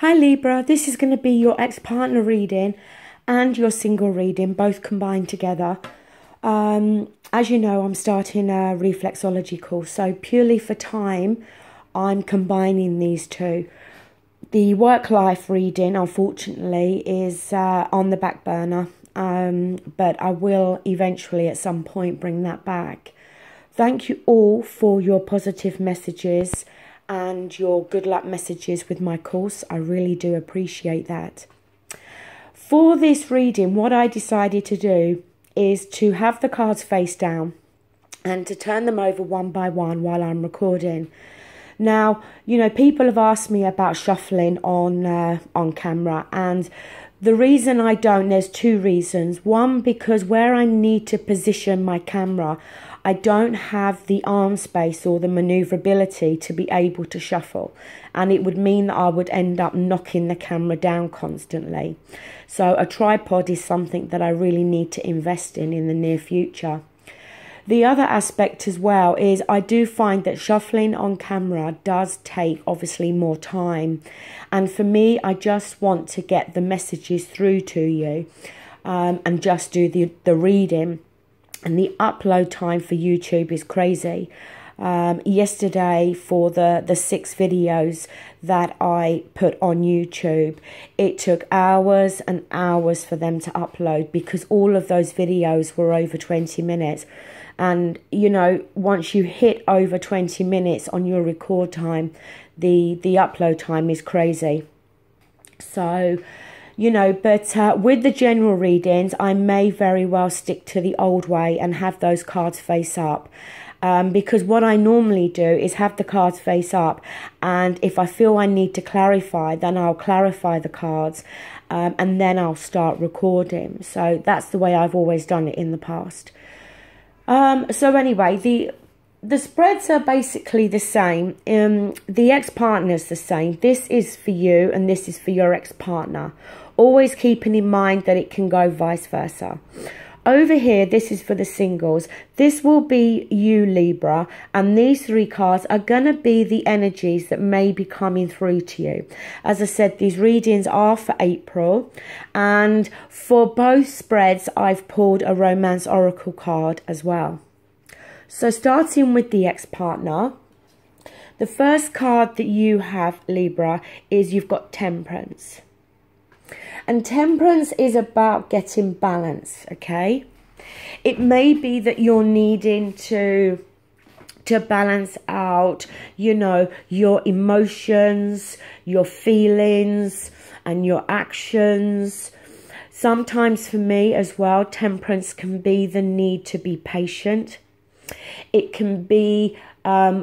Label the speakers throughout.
Speaker 1: Hi Libra, this is going to be your ex-partner reading and your single reading, both combined together. As you know, I'm starting a reflexology course, so purely for time, I'm combining these two. The work-life reading, unfortunately, is on the back burner, but I will eventually at some point bring that back. Thank you all for your positive messages and your good luck messages with my course. I really do appreciate that. For this reading, what I decided to do is to have the cards face down and to turn them over one by one while I'm recording. Now, you know, people have asked me about shuffling on camera, and the reason I don't, there's two reasons. One, because where I need to position my camera, I don't have the arm space or the maneuverability to be able to shuffle, and it would mean that I would end up knocking the camera down constantly. So a tripod is something that I really need to invest in the near future. The other aspect as well is I do find that shuffling on camera does take obviously more time, and for me, I just want to get the messages through to you and just do the reading. And the upload time for YouTube is crazy. Yesterday, for the 6 videos that I put on YouTube, it took hours and hours for them to upload because all of those videos were over 20 minutes. And, you know, once you hit over 20 minutes on your record time, the upload time is crazy. So, you know, but with the general readings, I may very well stick to the old way and have those cards face up. Because what I normally do is have the cards face up, and if I feel I need to clarify, then I'll clarify the cards, and then I'll start recording. So that's the way I've always done it in the past. So anyway, the spreads are basically the same. The ex-partner's the same. This is for you and this is for your ex-partner. Always keeping in mind that it can go vice versa. Over here, this is for the singles. This will be you, Libra, and these 3 cards are going to be the energies that may be coming through to you. As I said, these readings are for April, and for both spreads, I've pulled a Romance Oracle card as well. So starting with the ex-partner, the first card that you have, Libra, is you've got Temperance. And Temperance is about getting balance, okay? It may be that you're needing to balance out, you know, your emotions, your feelings, and your actions. Sometimes for me as well, Temperance can be the need to be patient. It can be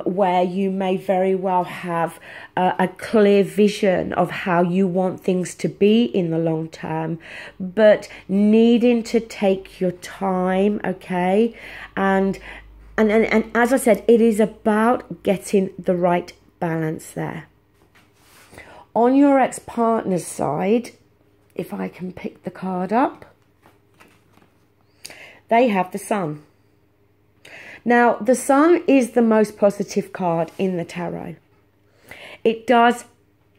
Speaker 1: where you may very well have a clear vision of how you want things to be in the long term, but needing to take your time, okay? And as I said, it is about getting the right balance there. On your ex-partner's side, if I can pick the card up, they have the Sun. Now, the Sun is the most positive card in the tarot. It does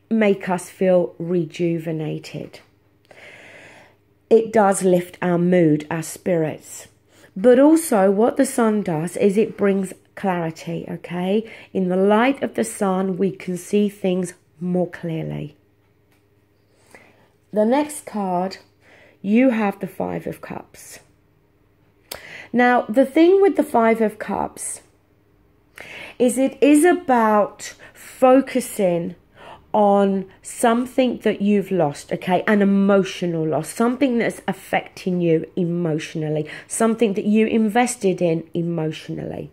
Speaker 1: make us feel rejuvenated. It does lift our mood, our spirits. But also what the Sun does is it brings clarity, okay? In the light of the Sun, we can see things more clearly. The next card, you have the 5 of Cups. Now, the thing with the 5 of Cups is it is about focusing on something that you've lost, okay? An emotional loss, something that's affecting you emotionally, something that you invested in emotionally.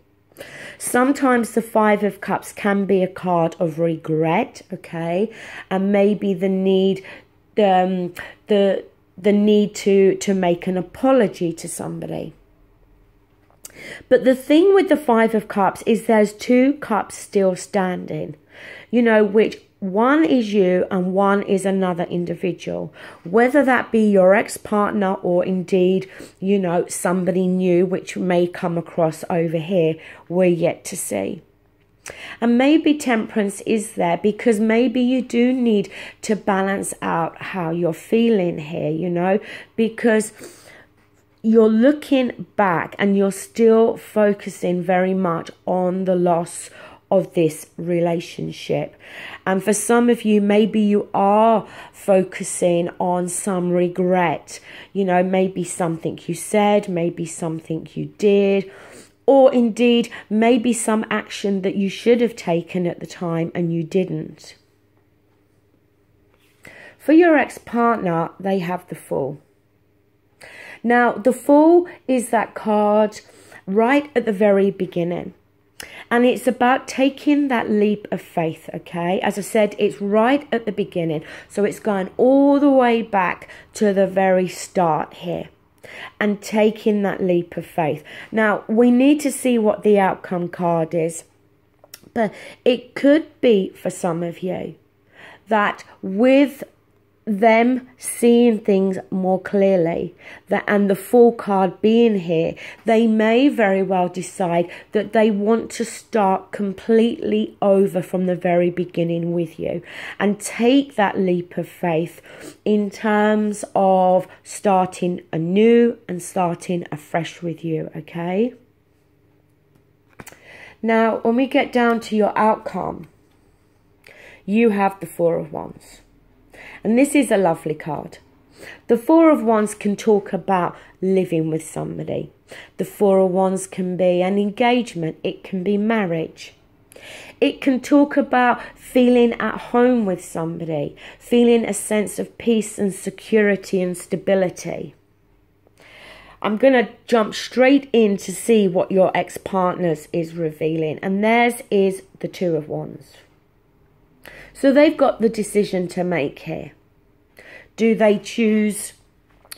Speaker 1: Sometimes the 5 of Cups can be a card of regret, okay? And maybe the need the need to make an apology to somebody. But the thing with the 5 of Cups is there's 2 cups still standing, you know, which one is you and one is another individual, whether that be your ex-partner or indeed, you know, somebody new, which may come across over here, we're yet to see. And maybe temperance is there because maybe you do need to balance out how you're feeling here, you know, because you're looking back and you're still focusing very much on the loss of this relationship. And for some of you, maybe you are focusing on some regret, you know, maybe something you said, maybe something you did, or indeed maybe some action that you should have taken at the time and you didn't. For your ex-partner, they have the Fool. Now, the Fool is that card right at the very beginning. And it's about taking that leap of faith, okay? As I said, it's right at the beginning. So it's going all the way back to the very start here. And taking that leap of faith. Now, we need to see what the outcome card is. But it could be for some of you that with them seeing things more clearly, and the Fool card being here, they may very well decide that they want to start completely over from the very beginning with you and take that leap of faith in terms of starting anew and starting afresh with you, okay? Now, when we get down to your outcome, you have the Four of Wands. And this is a lovely card. The Four of Wands can talk about living with somebody. The Four of Wands can be an engagement. It can be marriage. It can talk about feeling at home with somebody, feeling a sense of peace and security and stability. I'm going to jump straight in to see what your ex-partners is revealing. And theirs is the Two of Wands. So they've got the decision to make here. Do they choose,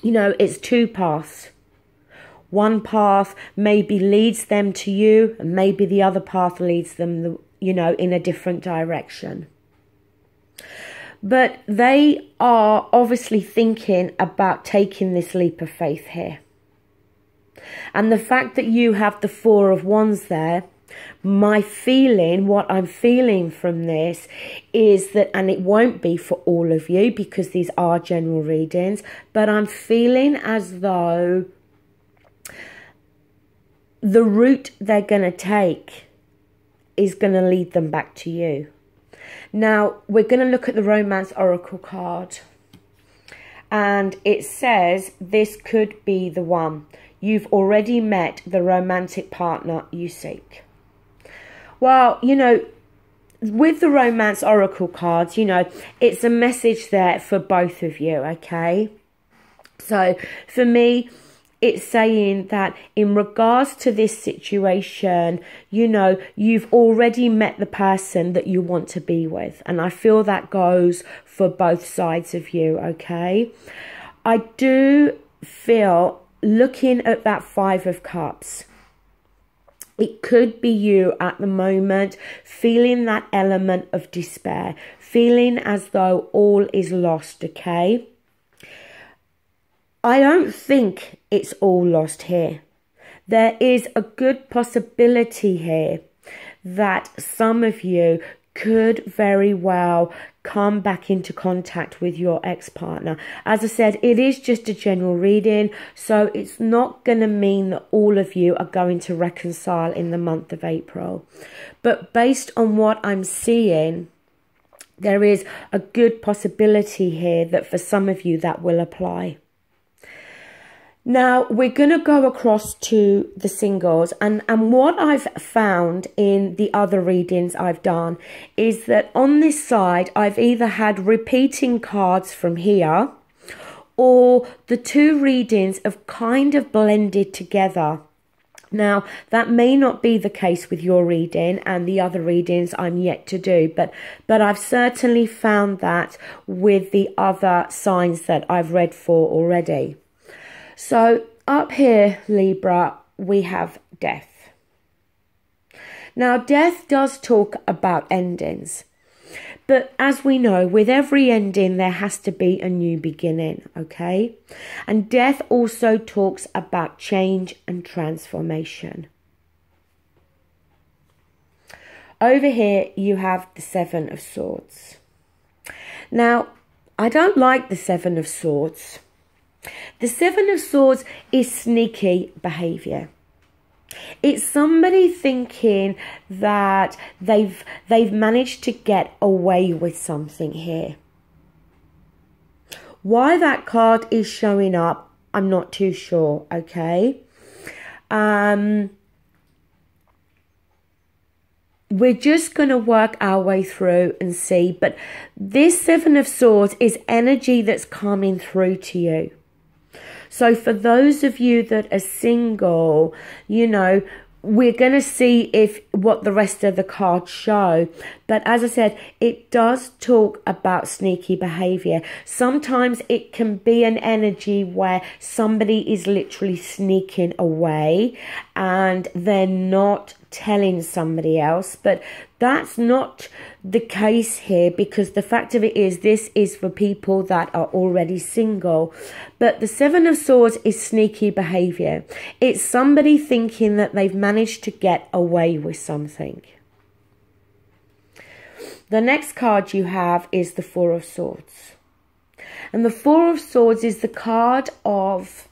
Speaker 1: you know, it's two paths. One path maybe leads them to you and maybe the other path leads them, you know, in a different direction. But they are obviously thinking about taking this leap of faith here. And the fact that you have the Four of Wands there, my feeling, what I'm feeling from this is that, and it won't be for all of you because these are general readings, but I'm feeling as though the route they're going to take is going to lead them back to you. Now, we're going to look at the Romance Oracle card. And it says this could be the one. You've already met the romantic partner you seek. Well, you know, with the Romance Oracle cards, you know, it's a message there for both of you, okay? So, for me, it's saying that in regards to this situation, you know, you've already met the person that you want to be with. And I feel that goes for both sides of you, okay? I do feel, looking at that Five of Cups, it could be you at the moment feeling that element of despair, feeling as though all is lost, okay? I don't think it's all lost here. There is a good possibility here that some of you could very well come back into contact with your ex-partner. As I said, it is just a general reading, so it's not going to mean that all of you are going to reconcile in the month of April. But based on what I'm seeing, there is a good possibility here that for some of you that will apply. Now, we're going to go across to the singles, and what I've found in the other readings I've done is that on this side, I've either had repeating cards from here, or the two readings have kind of blended together. Now, that may not be the case with your reading and the other readings I'm yet to do, but I've certainly found that with the other signs that I've read for already. So up here, Libra, we have death. Now, death does talk about endings. But as we know, with every ending, there has to be a new beginning, okay? And death also talks about change and transformation. Over here, you have the Seven of Swords. Now, I don't like the Seven of Swords. The Seven of Swords is sneaky behaviour. It's somebody thinking that they've managed to get away with something here. Why that card is showing up, I'm not too sure, okay? We're just going to work our way through and see. But this Seven of Swords is energy that's coming through to you. So for those of you that are single, you know, we're going to see what the rest of the cards show. But as I said, it does talk about sneaky behavior. Sometimes it can be an energy where somebody is literally sneaking away and they're not telling somebody else. But that's not the case here, because the fact of it is, this is for people that are already single. But the Seven of Swords is sneaky behavior. It's somebody thinking that they've managed to get away with something. The next card you have is the Four of Swords. And the Four of Swords is the card of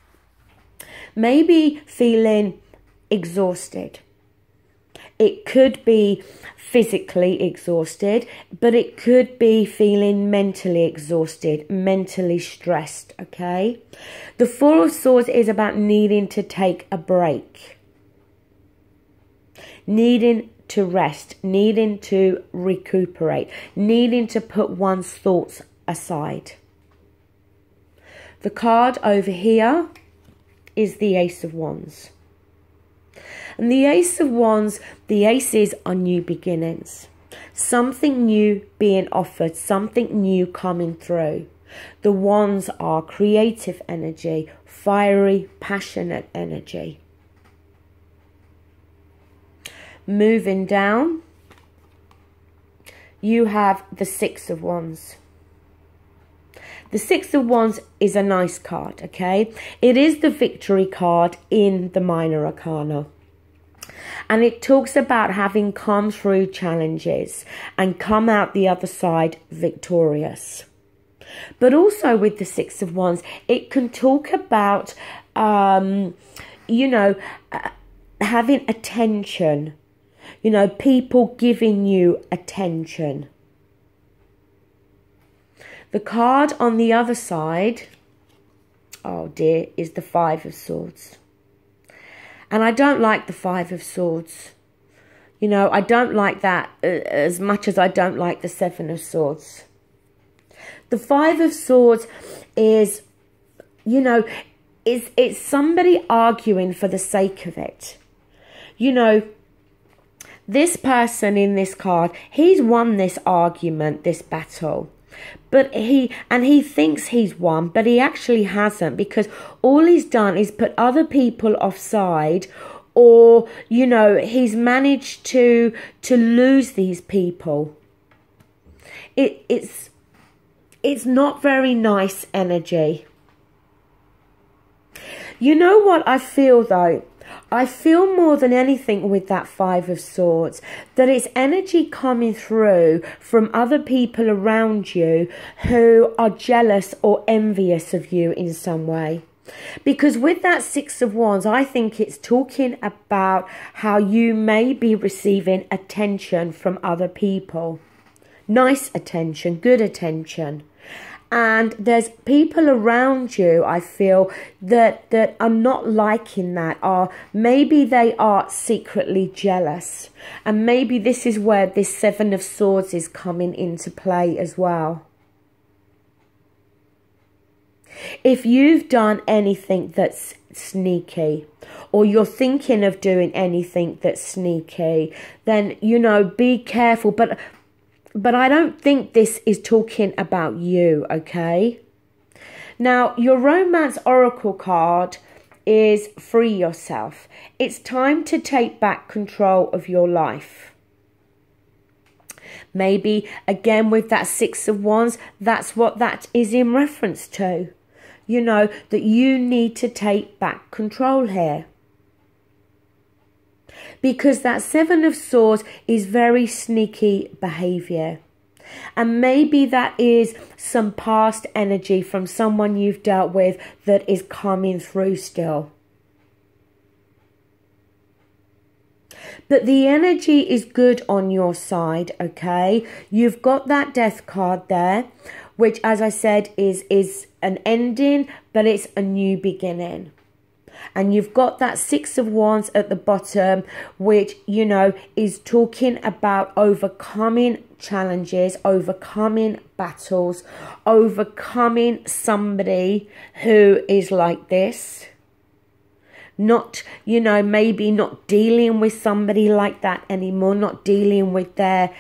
Speaker 1: maybe feeling exhausted. It could be physically exhausted, but it could be feeling mentally exhausted, mentally stressed, okay? The Four of Swords is about needing to take a break, needing to rest, needing to recuperate, needing to put one's thoughts aside. The card over here is the Ace of Wands. And the Ace of Wands, the aces are new beginnings. Something new being offered, something new coming through. The Wands are creative energy, fiery, passionate energy. Moving down, you have the Six of Wands. The Six of Wands is a nice card, okay? It is the victory card in the Minor Arcana. And it talks about having come through challenges and come out the other side victorious. But also with the Six of Wands, it can talk about, you know, having attention. You know, people giving you attention. The card on the other side, oh dear, is the Five of Swords. And I don't like the Five of Swords. You know, I don't like that as much as I don't like the Seven of Swords. The Five of Swords is, you know, it's somebody arguing for the sake of it. You know, this person in this card, he's won this argument, this battle. But he thinks he's won, but he actually hasn't, because all he's done is put other people offside, or, you know, he's managed to lose these people. It's not very nice energy. You know what I feel though? I feel more than anything with that Five of Swords that it's energy coming through from other people around you who are jealous or envious of you in some way. Because with that Six of Wands, I think it's talking about how you may be receiving attention from other people. Nice attention, good attention. And there's people around you, I feel, that are not liking that, or maybe they are secretly jealous. And maybe this is where this Seven of Swords is coming into play as well. If you've done anything that's sneaky, or you're thinking of doing anything that's sneaky, then, you know, be careful. But I don't think this is talking about you, okay? Now, your Romance Oracle card is Free Yourself. It's time to take back control of your life. Maybe, again, with that Six of Wands, that's what that is in reference to. You know, that you need to take back control here. Because that Seven of Swords is very sneaky behavior. And maybe that is some past energy from someone you've dealt with that is coming through still. But the energy is good on your side, okay? You've got that Death card there, which, as I said, is an ending, but it's a new beginning. And you've got that Six of Wands at the bottom, which, you know, is talking about overcoming challenges, overcoming battles, overcoming somebody who is like this. Not, you know, maybe not dealing with somebody like that anymore, not dealing with their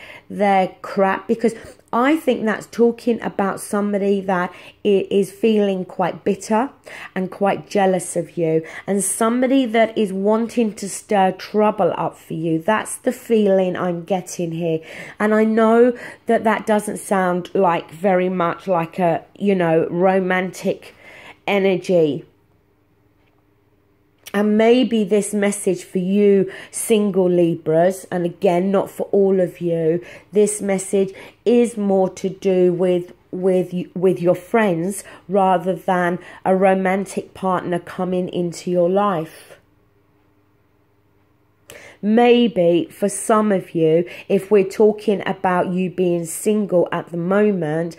Speaker 1: crap, because I think that's talking about somebody that is feeling quite bitter and quite jealous of you, and somebody that is wanting to stir trouble up for you. That's the feeling I'm getting here. And I know that that doesn't sound like very much like a, you know, romantic energy. And maybe this message for you single Libras, and again, not for all of you, this message is more to do with your friends rather than a romantic partner coming into your life. Maybe for some of you, if we're talking about you being single at the moment,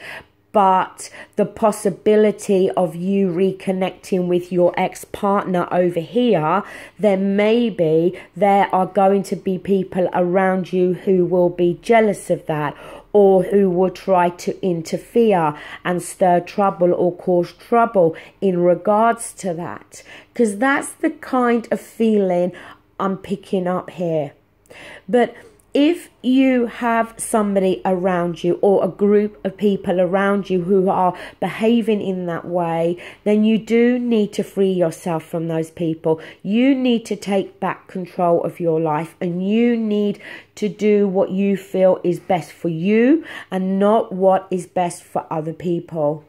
Speaker 1: but the possibility of you reconnecting with your ex-partner over here, then maybe there are going to be people around you who will be jealous of that, or who will try to interfere and stir trouble or cause trouble in regards to that. Because that's the kind of feeling I'm picking up here. But if you have somebody around you or a group of people around you who are behaving in that way, then you do need to free yourself from those people. You need to take back control of your life, and you need to do what you feel is best for you and not what is best for other people.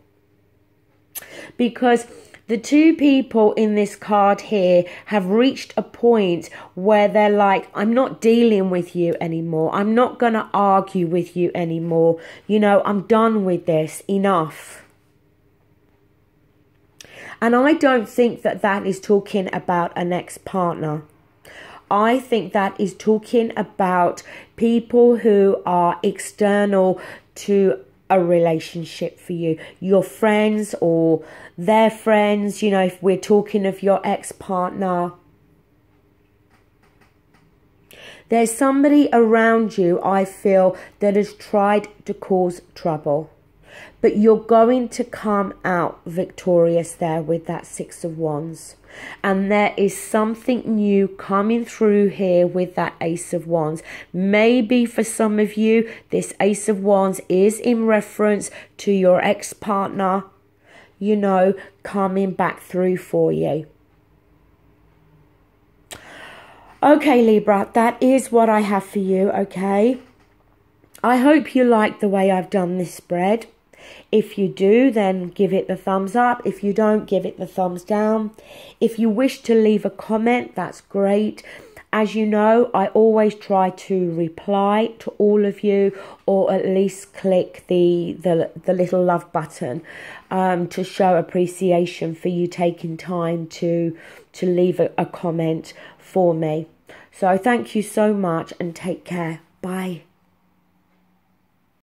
Speaker 1: Because the two people in this card here have reached a point where they're like, I'm not dealing with you anymore. I'm not going to argue with you anymore. You know, I'm done with this. Enough. And I don't think that that is talking about an ex-partner. I think that is talking about people who are external to a relationship for you, your friends or their friends. You know, if we're talking of your ex-partner, there's somebody around you, I feel, that has tried to cause trouble, but you're going to come out victorious there with that Six of Wands. And there is something new coming through here with that Ace of Wands. Maybe for some of you, this Ace of Wands is in reference to your ex-partner, you know, coming back through for you. Okay, Libra, that is what I have for you, okay? I hope you like the way I've done this spread. If you do, then give it the thumbs up. If you don't, give it the thumbs down. If you wish to leave a comment, that's great. As you know, I always try to reply to all of you, or at least click the little love button to show appreciation for you taking time to leave a comment for me. So thank you so much and take care. Bye.